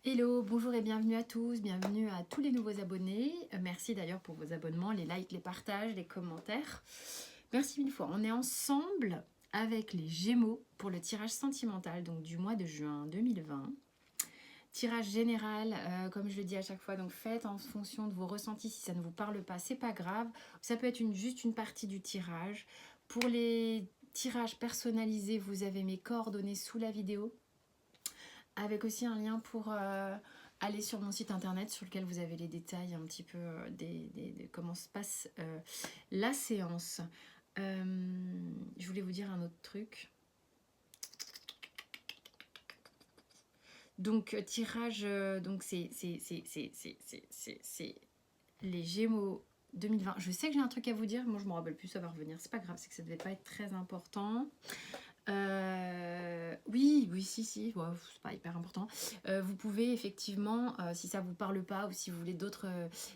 Hello, bonjour et bienvenue à tous, bienvenue à tous les nouveaux abonnés. Merci d'ailleurs pour vos abonnements, les likes, les partages, les commentaires. Merci mille fois. On est ensemble avec les Gémeaux pour le tirage sentimental donc du mois de juin 2020. Tirage général, comme je le dis à chaque fois, donc faites en fonction de vos ressentis. Si ça ne vous parle pas, c'est pas grave. Ça peut être juste une partie du tirage. Pour les tirages personnalisés, vous avez mes coordonnées sous la vidéo, avec aussi un lien pour aller sur mon site internet sur lequel vous avez les détails un petit peu de comment se passe la séance. Je voulais vous dire un autre truc. Donc tirage, donc c'est les Gémeaux 2020. Je sais que j'ai un truc à vous dire, moi je me rappelle plus, ça va revenir, c'est pas grave, c'est que ça devait pas être très important. Oui, si, ouais, c'est pas hyper important. Vous pouvez effectivement, si ça vous parle pas ou si vous voulez d'autres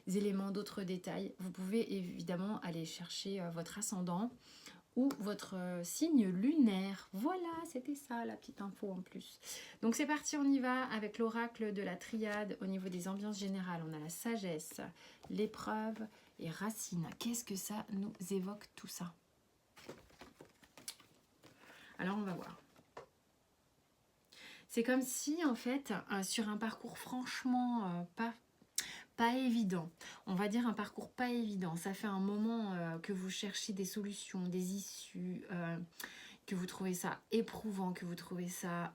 éléments, d'autres détails, vous pouvez évidemment aller chercher votre ascendant ou votre signe lunaire. Voilà, c'était ça la petite info en plus. Donc c'est parti, on y va avec l'oracle de la triade. Au niveau des ambiances générales, on a la sagesse, l'épreuve et racine. Qu'est-ce que ça nous évoque tout ça? Alors on va voir. C'est comme si en fait sur un parcours franchement pas évident, on va dire un parcours pas évident, ça fait un moment que vous cherchez des solutions, des issues, que vous trouvez ça éprouvant, que vous trouvez ça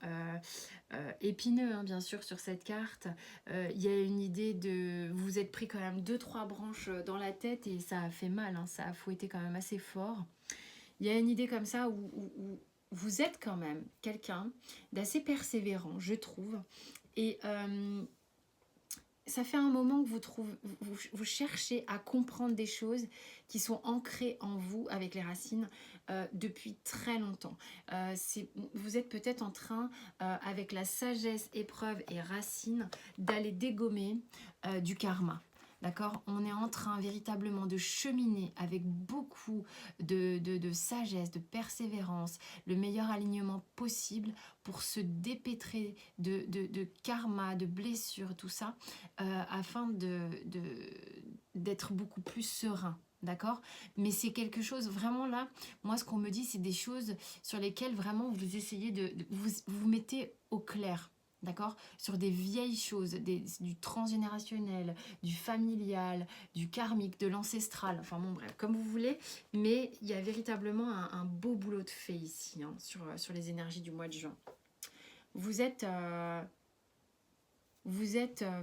épineux, hein, bien sûr, sur cette carte. Il y a une idée de... Vous êtes pris quand même 2-3 branches dans la tête et ça a fait mal, hein, ça a fouetté quand même assez fort. Il y a une idée comme ça où vous êtes quand même quelqu'un d'assez persévérant, je trouve. Et ça fait un moment que vous cherchez à comprendre des choses qui sont ancrées en vous avec les racines depuis très longtemps. Vous êtes peut-être en train, avec la sagesse, épreuve et racines, d'aller dégommer du karma. D'accord? On est en train véritablement de cheminer avec beaucoup de sagesse, de persévérance, le meilleur alignement possible pour se dépêtrer de karma, de blessures, tout ça, afin d'être beaucoup plus serein. D'accord? Mais c'est quelque chose vraiment là, moi ce qu'on me dit, c'est des choses sur lesquelles vraiment vous essayez vous mettez au clair. D'accord? Sur des vieilles choses, du transgénérationnel, du familial, du karmique, de l'ancestral, enfin bon bref, comme vous voulez, mais il y a véritablement un beau boulot de fait ici, hein, sur les énergies du mois de juin. Vous êtes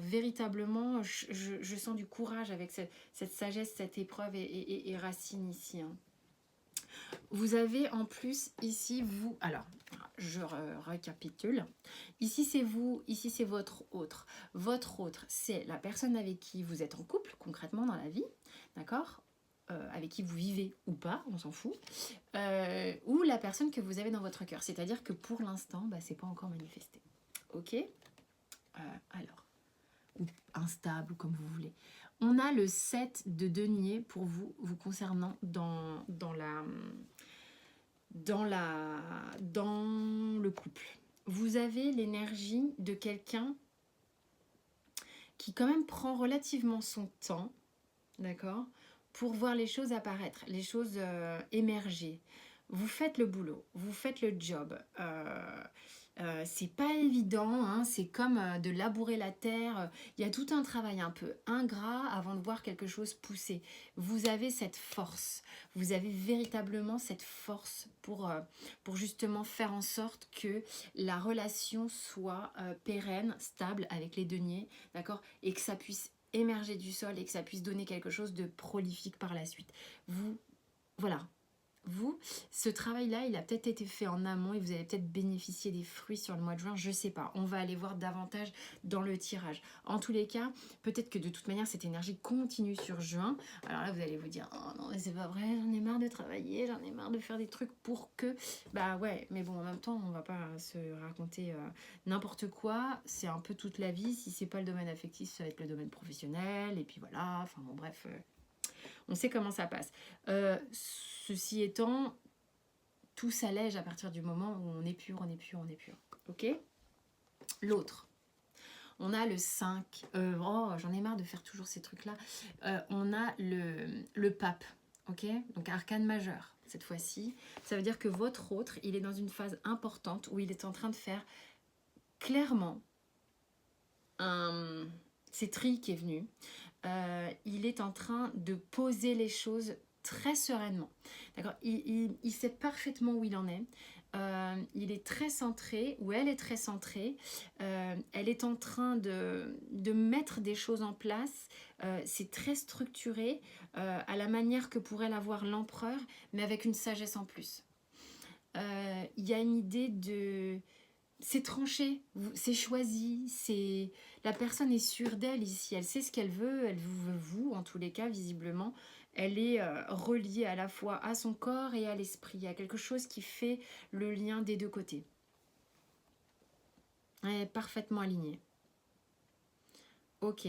véritablement, je sens du courage avec cette sagesse, cette épreuve et racine ici, hein. Vous avez en plus ici, vous, alors, je récapitule. Ici, c'est vous, ici, c'est votre autre. Votre autre, c'est la personne avec qui vous êtes en couple, concrètement dans la vie, d'accord, avec qui vous vivez ou pas, on s'en fout, ou la personne que vous avez dans votre cœur. C'est-à-dire que pour l'instant, bah, c'est pas encore manifesté. Ok? Alors, ou instable, ou comme vous voulez. On a le 7 de denier pour vous concernant dans le couple. Vous avez l'énergie de quelqu'un qui quand même prend relativement son temps, d'accord, pour voir les choses apparaître, les choses émerger. Vous faites le boulot, vous faites le job. C'est pas évident, hein, c'est comme de labourer la terre. Il y a tout un travail un peu ingrat avant de voir quelque chose pousser. Vous avez cette force, vous avez véritablement cette force pour justement faire en sorte que la relation soit pérenne, stable avec les deniers, d'accord, et que ça puisse émerger du sol et que ça puisse donner quelque chose de prolifique par la suite. Voilà. Ce travail-là, il a peut-être été fait en amont et vous avez peut-être bénéficié des fruits sur le mois de juin, je sais pas. On va aller voir davantage dans le tirage. En tous les cas, peut-être que de toute manière, cette énergie continue sur juin. Alors là, vous allez vous dire, oh non, mais c'est pas vrai, j'en ai marre de travailler, j'en ai marre de faire des trucs pour que... Bah ouais, mais bon, en même temps, on va pas se raconter n'importe quoi. C'est un peu toute la vie. Si c'est pas le domaine affectif, ça va être le domaine professionnel. Et puis voilà, enfin bon, bref... on sait comment ça passe. Ceci étant, tout s'allège à partir du moment où on est pur. Ok? L'autre. On a le 5. Oh, j'en ai marre de faire toujours ces trucs-là. On a le pape. Ok, donc arcane majeur cette fois-ci. Ça veut dire que votre autre, il est dans une phase importante où il est en train de faire clairement c'est Tri qui est venu. Il est en train de poser les choses très sereinement. D'accord, il sait parfaitement où il en est. Il est très centré, ou elle est très centrée. Elle est en train de mettre des choses en place. C'est très structuré, à la manière que pourrait l'avoir l'empereur, mais avec une sagesse en plus. Il y a une idée de... C'est tranché, c'est choisi, c'est... La personne est sûre d'elle ici, elle sait ce qu'elle veut, elle vous veut vous, en tous les cas, visiblement. Elle est reliée à la fois à son corps et à l'esprit. Il y a quelque chose qui fait le lien des deux côtés. Elle est parfaitement alignée. Ok.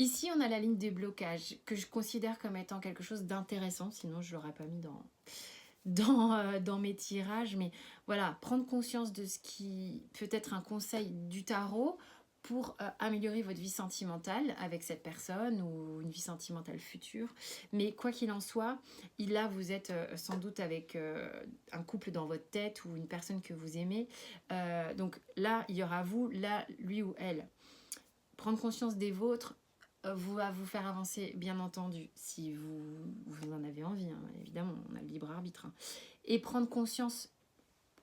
Ici, on a la ligne des blocages, que je considère comme étant quelque chose d'intéressant, sinon je ne l'aurais pas mis dans mes tirages. Mais voilà, prendre conscience de ce qui peut être un conseil du tarot pour améliorer votre vie sentimentale avec cette personne ou une vie sentimentale future. Mais quoi qu'il en soit, là vous êtes sans doute avec un couple dans votre tête ou une personne que vous aimez. Donc là, il y aura vous, là, lui ou elle. Prendre conscience des vôtres va vous faire avancer, bien entendu, si vous en avez envie, hein, évidemment, on a le libre arbitre. Hein. Et prendre conscience,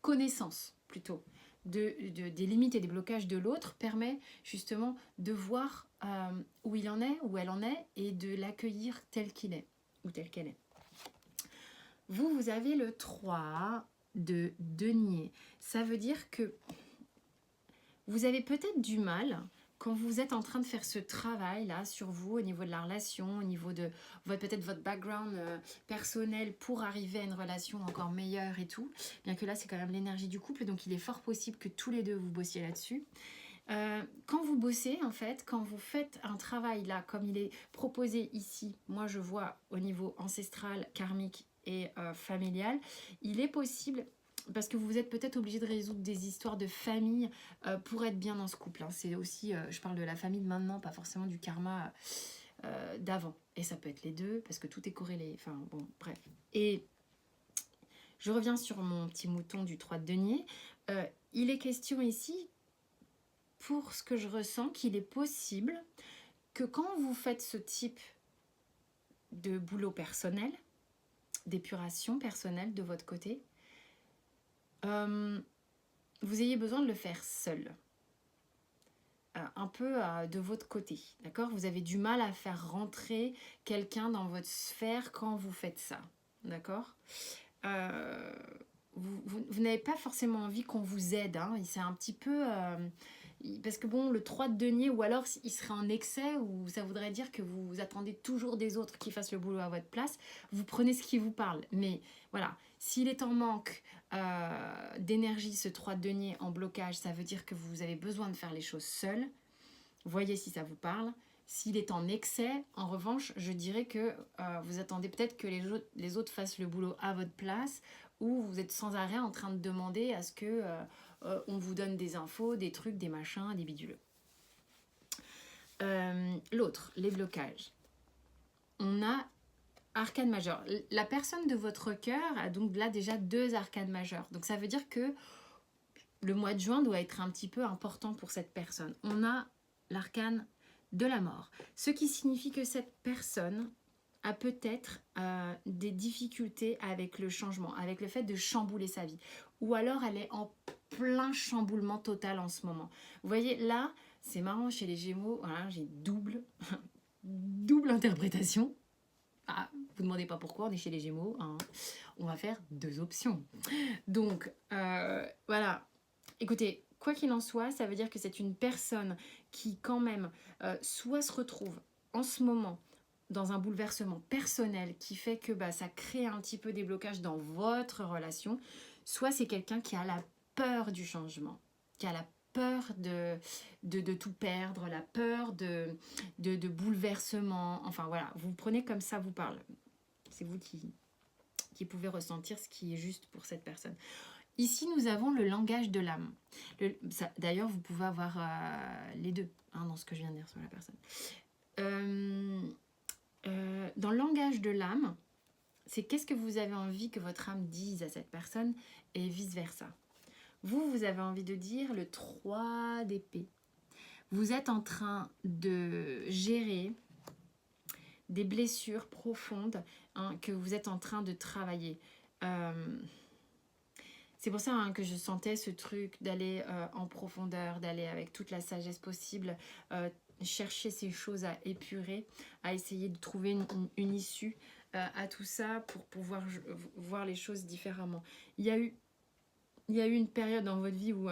connaissance plutôt, des limites et des blocages de l'autre permet justement de voir où il en est, où elle en est, et de l'accueillir tel qu'il est, ou telle qu'elle est. Vous avez le 3 de denier. Ça veut dire que vous avez peut-être du mal quand vous êtes en train de faire ce travail-là sur vous, au niveau de la relation, au niveau de peut-être votre background personnel pour arriver à une relation encore meilleure et tout, bien que là, c'est quand même l'énergie du couple, donc il est fort possible que tous les deux vous bossiez là-dessus. Quand vous bossez, en fait, quand vous faites un travail là, comme il est proposé ici, moi je vois au niveau ancestral, karmique et familial, il est possible... Parce que vous êtes peut-être obligé de résoudre des histoires de famille pour être bien dans ce couple. Hein. C'est aussi, je parle de la famille de maintenant, pas forcément du karma d'avant. Et ça peut être les deux, parce que tout est corrélé. Enfin, bon, bref. Et je reviens sur mon petit mouton du 3 de denier. Il est question ici, pour ce que je ressens, qu'il est possible que quand vous faites ce type de boulot personnel, d'épuration personnelle de votre côté, vous ayez besoin de le faire seul, un peu de votre côté, d'accord? Vous avez du mal à faire rentrer quelqu'un dans votre sphère quand vous faites ça, d'accord? Vous n'avez pas forcément envie qu'on vous aide, hein? C'est un petit peu... parce que bon, le 3 de denier, ou alors il serait en excès, ou ça voudrait dire que vous attendez toujours des autres qui fassent le boulot à votre place. Vous prenez ce qui vous parle, mais voilà, s'il est en manque d'énergie, ce 3 de denier en blocage, ça veut dire que vous avez besoin de faire les choses seul. Voyez si ça vous parle. S'il est en excès, en revanche, je dirais que vous attendez peut-être que les autres fassent le boulot à votre place, ou vous êtes sans arrêt en train de demander à ce que on vous donne des infos, des trucs, des machins, des bidules. L'autre, les blocages. On a arcane majeur. La personne de votre cœur a donc là déjà 2 arcanes majeurs. Donc ça veut dire que le mois de juin doit être un petit peu important pour cette personne. On a l'arcane de la mort. Ce qui signifie que cette personne a peut-être des difficultés avec le changement, avec le fait de chambouler sa vie. Ou alors elle est en plein chamboulement total en ce moment. Vous voyez, là, c'est marrant, chez les Gémeaux, voilà, j'ai double interprétation. Ah, vous ne demandez pas pourquoi, on est chez les Gémeaux. Hein. On va faire 2 options. Donc, voilà. Écoutez, quoi qu'il en soit, ça veut dire que c'est une personne qui, quand même, soit se retrouve en ce moment dans un bouleversement personnel qui fait que ça crée un petit peu des blocages dans votre relation, soit c'est quelqu'un qui a la peur du changement, qui a la peur de tout perdre, la peur de bouleversement. Enfin voilà, vous prenez comme ça vous parle. C'est vous qui pouvez ressentir ce qui est juste pour cette personne. Ici, nous avons le langage de l'âme. D'ailleurs, vous pouvez avoir les deux hein, dans ce que je viens de dire sur la personne. Dans le langage de l'âme, c'est qu'est-ce que vous avez envie que votre âme dise à cette personne et vice-versa. Vous avez envie de dire le 3 d'épée. Vous êtes en train de gérer des blessures profondes hein, que vous êtes en train de travailler. C'est pour ça hein, que je sentais ce truc d'aller en profondeur, d'aller avec toute la sagesse possible, chercher ces choses à épurer, à essayer de trouver une issue à tout ça pour pouvoir voir les choses différemment. Il y a eu une période dans votre vie où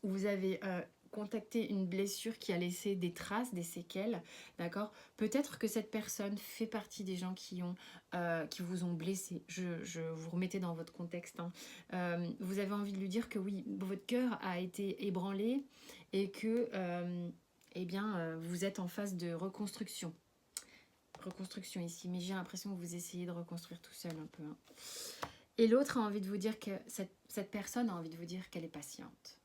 vous avez contacté une blessure qui a laissé des traces, des séquelles, d'accord? Peut-être que cette personne fait partie des gens qui vous ont blessé. Je vous remettais dans votre contexte. Hein. Vous avez envie de lui dire que oui, votre cœur a été ébranlé et que eh bien, vous êtes en phase de reconstruction. Reconstruction ici, mais j'ai l'impression que vous essayez de reconstruire tout seul un peu. Hein. Et l'autre a envie de vous dire que cette personne a envie de vous dire qu'elle est patiente.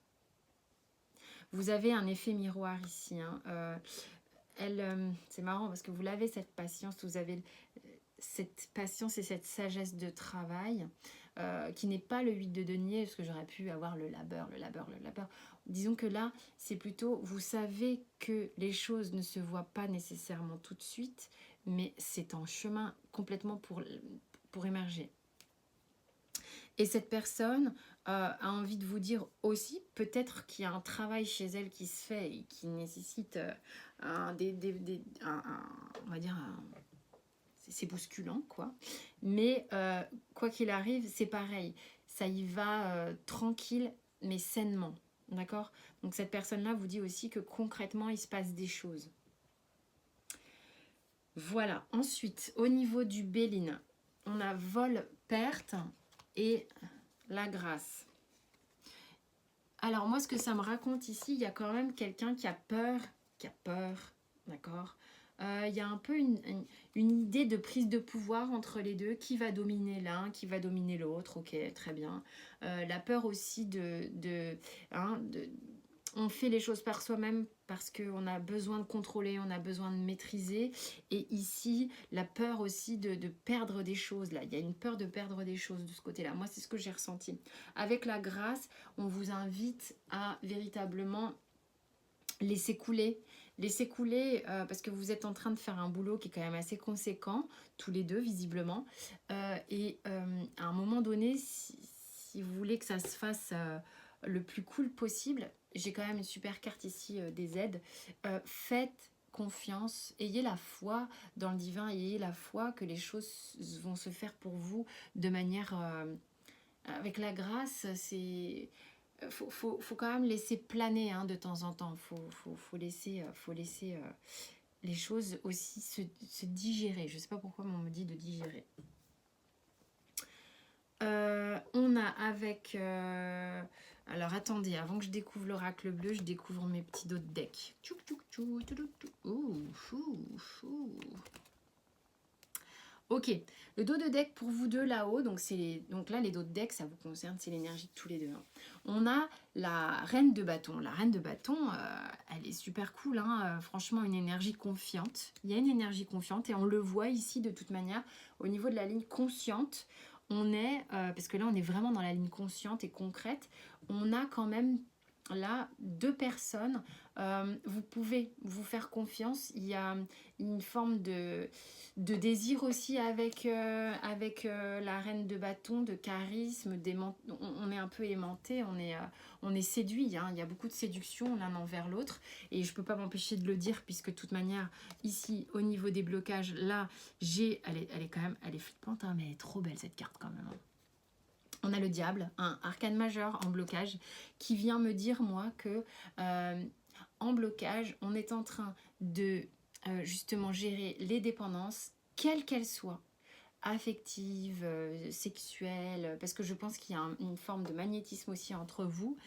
Vous avez un effet miroir ici. Hein. C'est marrant parce que vous l'avez cette patience, vous avez cette patience et cette sagesse de travail qui n'est pas le 8 de denier, parce que j'aurais pu avoir le labeur. Disons que là, c'est plutôt, vous savez que les choses ne se voient pas nécessairement tout de suite, mais c'est en chemin complètement pour émerger. Et cette personne a envie de vous dire aussi, peut-être qu'il y a un travail chez elle qui se fait et qui nécessite on va dire, c'est bousculant, quoi. Mais quoi qu'il arrive, c'est pareil. Ça y va tranquille, mais sainement. D'accord? Donc cette personne-là vous dit aussi que concrètement, il se passe des choses. Voilà. Ensuite, au niveau du Béline, on a vol, perte et la grâce. Alors moi, ce que ça me raconte ici, il y a quand même quelqu'un qui a peur, d'accord. Il y a un peu une idée de prise de pouvoir entre les deux, qui va dominer l'un, qui va dominer l'autre, ok, très bien. La peur aussi on fait les choses par soi-même parce qu'on a besoin de contrôler, on a besoin de maîtriser. Et ici, la peur aussi de perdre des choses. Là, il y a une peur de perdre des choses de ce côté-là. Moi, c'est ce que j'ai ressenti. Avec la grâce, on vous invite à véritablement laisser couler. Laisser couler parce que vous êtes en train de faire un boulot qui est quand même assez conséquent, tous les deux visiblement. Et à un moment donné, si vous voulez que ça se fasse le plus cool possible, j'ai quand même une super carte ici des aides. Faites confiance, ayez la foi dans le divin, ayez la foi que les choses vont se faire pour vous de manière... avec la grâce, c'est... Faut quand même laisser planer hein, de temps en temps. Faut laisser les choses aussi se digérer. Je ne sais pas pourquoi on me dit de digérer. On a avec... alors attendez, avant que je découvre l'oracle bleu, je découvre mes petits dos de deck. Ok, le dos de deck pour vous deux là-haut, donc là les dos de deck ça vous concerne, c'est l'énergie de tous les deux. Hein. On a la reine de bâton. La reine de bâton, elle est super cool, hein, franchement une énergie confiante. Il y a une énergie confiante et on le voit ici de toute manière au niveau de la ligne consciente. On est, parce que là on est vraiment dans la ligne consciente et concrète, on a quand même là 2 personnes, vous pouvez vous faire confiance, il y a une forme de désir aussi avec la reine de bâton, de charisme, on est un peu aimanté, on est séduit, hein, il y a beaucoup de séduction l'un envers l'autre et je peux pas m'empêcher de le dire puisque de toute manière ici au niveau des blocages là elle est flippante hein, mais elle est trop belle cette carte quand même. On a le diable, un arcane majeur en blocage qui vient me dire moi que en blocage on est en train de justement gérer les dépendances quelles qu'elles soient, affectives, sexuelles, parce que je pense qu'il y a une forme de magnétisme aussi entre vous.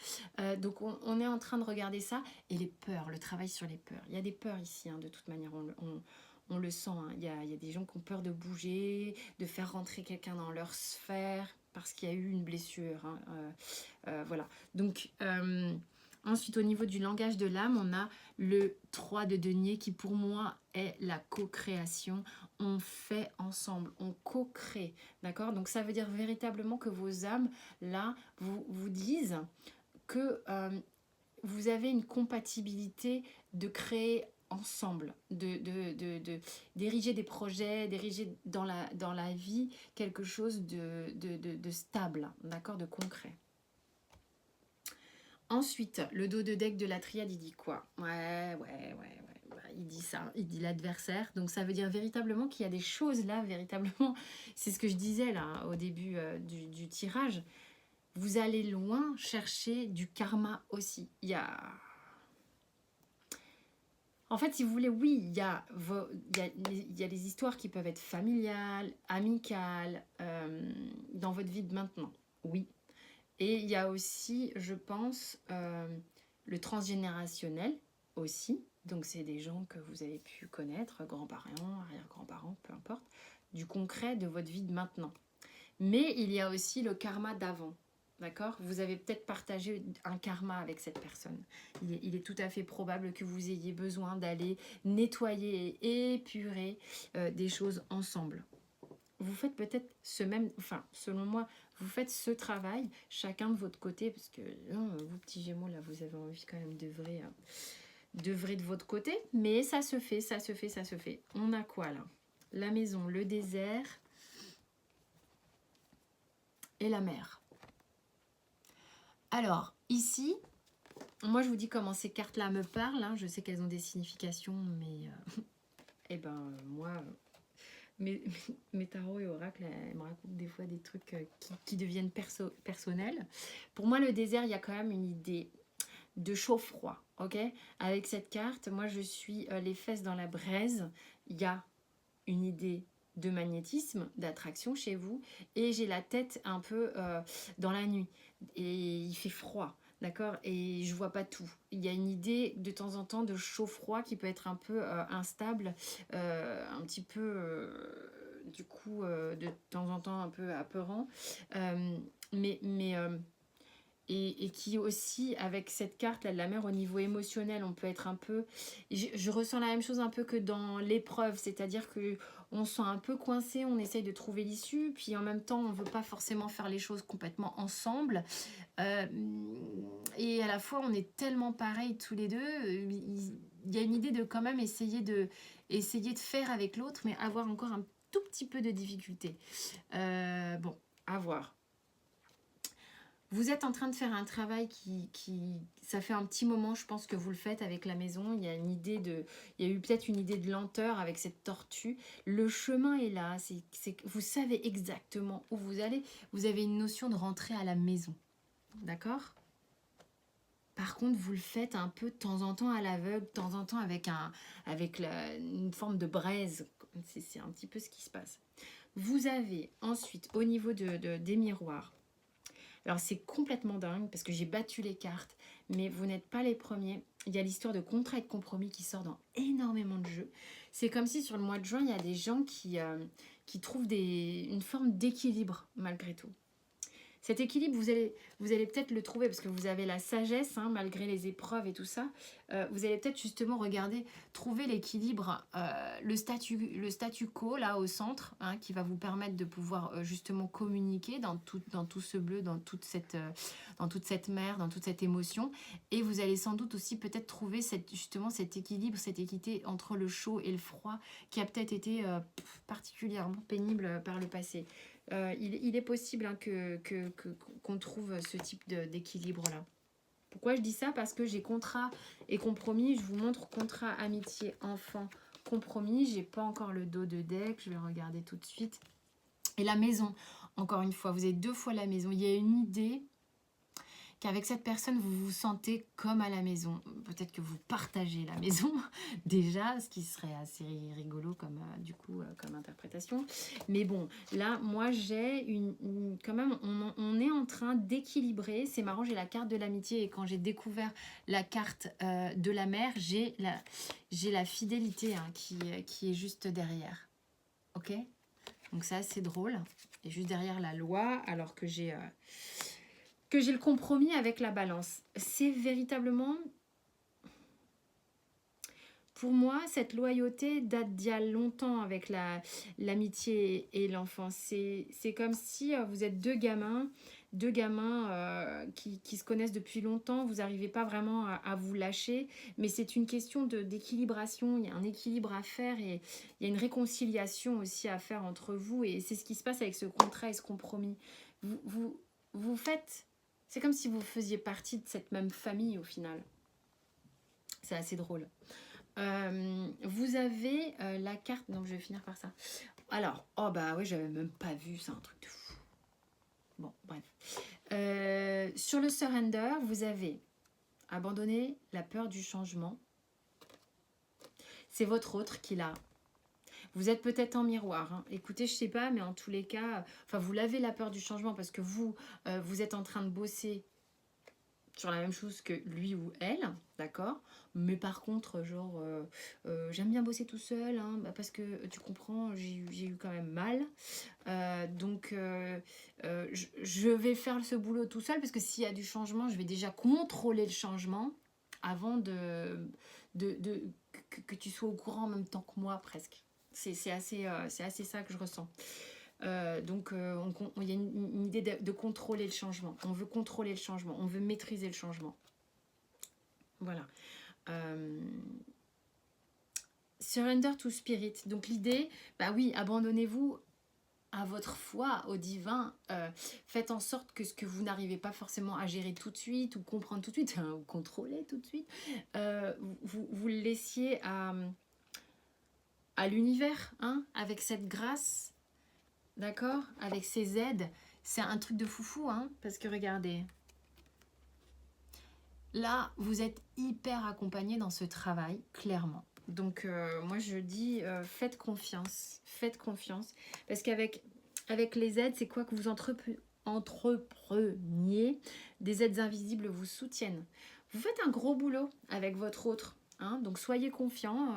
Donc on est en train de regarder ça et les peurs, le travail sur les peurs. Il y a des peurs ici, hein, de toute manière, on le sent. Hein. Il y a des gens qui ont peur de bouger, de faire rentrer quelqu'un dans leur sphère. parce qu'il y a eu une blessure. Hein, voilà. Donc, ensuite, au niveau du langage de l'âme, on a le 3 de denier qui, pour moi, est la co-création. On fait ensemble, on co-crée. D'accord? Donc, ça veut dire véritablement que vos âmes, là, vous disent que vous avez une compatibilité de créer ensemble, d'ériger des projets, d'ériger dans la vie quelque chose de stable, d'accord, de concret. Ensuite, le dos de deck de la triade, il dit quoi? Ouais. Il dit ça, il dit l'adversaire. Donc ça veut dire véritablement qu'il y a des choses là, véritablement, c'est ce que je disais là au début du tirage. Vous allez loin chercher du karma aussi. Il y a... En fait, si vous voulez, oui, il y a les histoires qui peuvent être familiales, amicales, dans votre vie de maintenant. Oui. Et il y a aussi, je pense, le transgénérationnel aussi. Donc, c'est des gens que vous avez pu connaître, grands-parents, arrière-grands-parents, peu importe, du concret de votre vie de maintenant. Mais il y a aussi le karma d'avant. D'accord? Vous avez peut-être partagé un karma avec cette personne. Il est tout à fait probable que vous ayez besoin d'aller nettoyer et épurer des choses ensemble. Vous faites peut-être ce même... Enfin, selon moi, vous faites ce travail, chacun de votre côté, parce que vous, petits Gémeaux, là, vous avez envie quand même d'œuvrer de votre côté. Mais ça se fait, ça se fait, ça se fait. On a quoi, là? La maison, le désert et la mer. Alors, ici, moi je vous dis comment ces cartes-là me parlent. Hein. Je sais qu'elles ont des significations, mais eh ben moi, mes tarots et oracles, elles me racontent des fois des trucs qui deviennent personnels. Pour moi, le désert, il y a quand même une idée de chaud-froid, ok? Avec cette carte, moi je suis les fesses dans la braise. Il y a une idée de magnétisme, d'attraction chez vous, et j'ai la tête un peu dans la nuit, et il fait froid, d'accord, et je vois pas tout. Il y a une idée de temps en temps de chaud-froid qui peut être un peu instable, un petit peu du coup de temps en temps un peu apeurant, mais et qui aussi, avec cette carte là de la mer, au niveau émotionnel, on peut être un peu... Je ressens la même chose un peu que dans l'épreuve, c'est-à-dire que on se sent un peu coincé, on essaye de trouver l'issue, puis en même temps, on veut pas forcément faire les choses complètement ensemble. Et à la fois, on est tellement pareils tous les deux, il y a une idée de quand même essayer de faire avec l'autre, mais avoir encore un tout petit peu de difficulté. Bon, à voir. Vous êtes en train de faire un travail ça fait un petit moment, je pense que vous le faites avec la maison. Il y a eu peut-être une idée de lenteur avec cette tortue. Le chemin est là. Vous savez exactement où vous allez. Vous avez une notion de rentrer à la maison. D'accord? Par contre, vous le faites un peu de temps en temps à l'aveugle, de temps en temps avec une forme de braise. C'est un petit peu ce qui se passe. Vous avez ensuite, au niveau des miroirs, alors c'est complètement dingue parce que j'ai battu les cartes, mais vous n'êtes pas les premiers. Il y a l'histoire de contrat et de compromis qui sort dans énormément de jeux. C'est comme si sur le mois de juin, il y a des gens qui trouvent une forme d'équilibre malgré tout. Cet équilibre, vous allez peut-être le trouver parce que vous avez la sagesse, hein, malgré les épreuves et tout ça. Vous allez peut-être justement trouver l'équilibre, le statu quo là au centre, hein, qui va vous permettre de pouvoir justement communiquer dans tout ce bleu, dans toute cette mer, dans toute cette émotion. Et vous allez sans doute aussi peut-être trouver justement cet équilibre, cette équité entre le chaud et le froid qui a peut-être été particulièrement pénible par le passé. Il est possible hein, qu'on trouve ce type d'équilibre-là. Pourquoi je dis ça? Parce que j'ai contrat et compromis. Je vous montre contrat, amitié, enfant, compromis. J'ai pas encore le dos de deck. Je vais regarder tout de suite. Et la maison, encore une fois, vous avez 2 fois la maison. Il y a une idée qu'avec cette personne, vous vous sentez comme à la maison. Peut-être que vous partagez la maison déjà, ce qui serait assez rigolo comme, comme interprétation. Mais bon, là, moi, j'ai quand même, on est en train d'équilibrer. C'est marrant, j'ai la carte de l'amitié et quand j'ai découvert la carte de la mer, j'ai la fidélité hein, qui est juste derrière. Ok? Donc c'est assez drôle. est juste derrière la loi, alors que j'ai le compromis avec la balance. C'est véritablement, pour moi, cette loyauté date d'il y a longtemps avec l'amitié et l'enfance. C'est comme si vous êtes deux gamins qui se connaissent depuis longtemps. Vous n'arrivez pas vraiment à vous lâcher, mais c'est une question d'équilibration. Il y a un équilibre à faire et il y a une réconciliation aussi à faire entre vous. Et c'est ce qui se passe avec ce contrat et ce compromis. Vous faites... C'est comme si vous faisiez partie de cette même famille au final. C'est assez drôle. Vous avez la carte, donc je vais finir par ça. Alors, oh bah ouais, j'avais même pas vu, c'est un truc de fou. Bon, bref. Sur le surrender, vous avez abandonné la peur du changement. C'est votre autre qui l'a. Vous êtes peut-être en miroir. Hein. Écoutez, je sais pas, mais en tous les cas, vous l'avez la peur du changement parce que vous êtes en train de bosser sur la même chose que lui ou elle, d'accord? Mais par contre, genre, j'aime bien bosser tout seul, hein, parce que tu comprends, j'ai eu quand même mal. Donc, je vais faire ce boulot tout seul, parce que s'il y a du changement, je vais déjà contrôler le changement avant que tu sois au courant en même temps que moi, presque. C'est assez ça que je ressens. Donc, il y a une idée de contrôler le changement. On veut contrôler le changement. On veut maîtriser le changement. Voilà. Surrender to spirit. Donc, l'idée, bah oui, abandonnez-vous à votre foi, au divin. Faites en sorte que ce que vous n'arrivez pas forcément à gérer tout de suite ou comprendre tout de suite, ou contrôler tout de suite, vous le laissiez à l'univers, hein, avec cette grâce. D'accord? Avec ces aides, c'est un truc de foufou, hein? Parce que regardez, là, vous êtes hyper accompagné dans ce travail, clairement. Donc, moi, je dis, faites confiance. Faites confiance. Parce qu'avec les aides, c'est quoi que vous entrepreniez? Des aides invisibles vous soutiennent. Vous faites un gros boulot avec votre autre. Hein, donc soyez confiants,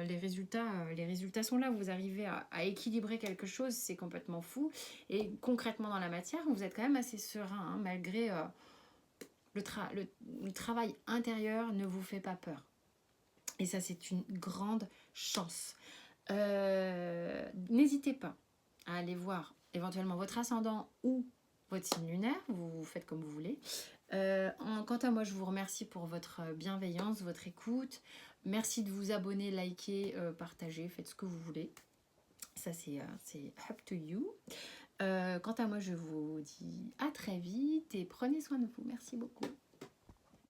les résultats sont là, vous arrivez à équilibrer quelque chose, c'est complètement fou. Et concrètement dans la matière, vous êtes quand même assez serein, hein, malgré le travail intérieur ne vous fait pas peur. Et ça, c'est une grande chance. N'hésitez pas à aller voir éventuellement votre ascendant ou votre signe lunaire, vous faites comme vous voulez. Quant à moi, je vous remercie pour votre bienveillance, votre écoute. Merci de vous abonner, liker, partager, faites ce que vous voulez. Ça, c'est up to you. Quant à moi, je vous dis à très vite et prenez soin de vous. Merci beaucoup.